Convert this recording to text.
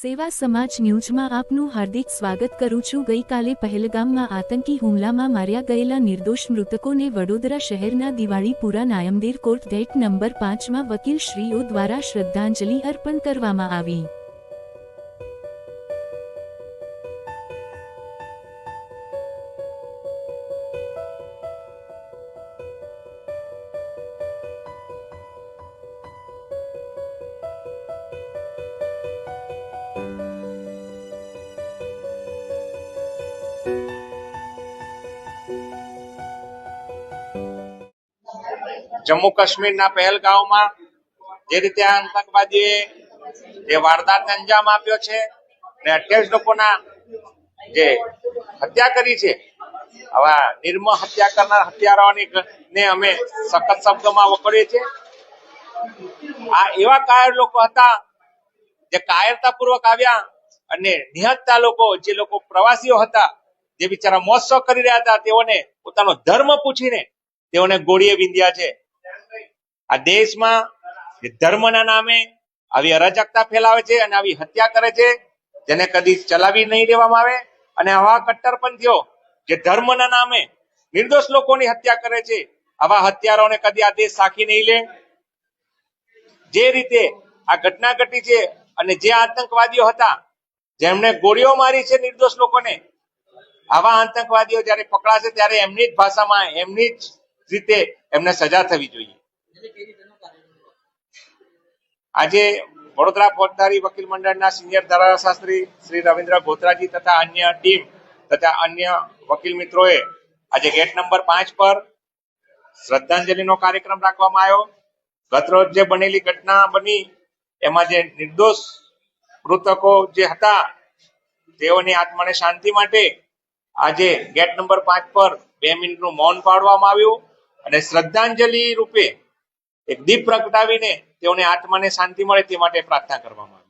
સેવા સમાજ ન્યૂઝમાં આપનું હાર્દિક સ્વાગત કરું છું। ગઈકાલે પહેલગામમાં આતંકી હુમલામાં માર્યા ગયેલા નિર્દોષ મૃતકોને વડોદરા શહેરના દિવાળીપુરા નાયમદેર કોર્ટ ગેટ નંબર 5માં વકીલશ્રીઓ દ્વારા શ્રદ્ધાંજલિ અર્પણ કરવામાં આવી। जम्मू काश्मीर पहलगांव में जे रीते आतंकवादी वारदात अंजाम आप्यो छे ने 28 लोकोना जे हत्या करी छे आवा निर्मम हत्या करनार हत्याराओनी ने अमे सख्त शब्दोमां वखोड़ीए छे। आ एवा कायर लोको हता जे कायरतापूर्वक आव्या अने निहत्ता लोको जे लोको प्रवासीओ हता जे बिचारा महोत्सव करी रह्या हता तेओने पोतानो धर्म पूछीने तेओने गोळीए विंध्या छे। आ देश में धर्मना नामे आवी अराजकता फैलावे छे अने आवी हत्या करे छे जेने कदी चलावी नहीं देवामां आवे अने आवा कट्टरपंथीओ जे धर्मना नामे निर्दोष लोकोनी हत्या करे छे आवा हत्याराओने कदी आ देश साखी नहीं ले। जे रीते आ घटना घटी छे अने जे आतंकवादीओ हता जेमणे गोळीओ मारी छे निर्दोष लोकोने आवा आतंकवादीओ ज्यारे पकड़ाशे त्यारे एमनी ज भाषामां एमनी ज रीते एमने सजा थवी जोईए। आज वडोदरा फौजदारी वकील मंडल सीनियर धाराशास्त्री श्री रविन्द्र गोत्राजी तथा अन्य टीम तथा अन्य वकील मित्रों आज गेट नंबर 5 पर श्रद्धांजलि कार्यक्रम राखवामां आव्यो। गत रोज जे बनेली घटना बनी एमां जे निर्दोष मृतको जे हता तेओनी आत्माने शांति माटे आज गेट नंबर 5 पर 2 मिनिटनुं मौन पाळवामां आव्युं अने श्रद्धांजलि रूपे एक दीप प्रगटावीने तेओने आत्माने शांति मळे ते माटे प्रार्थना करवामां आवी।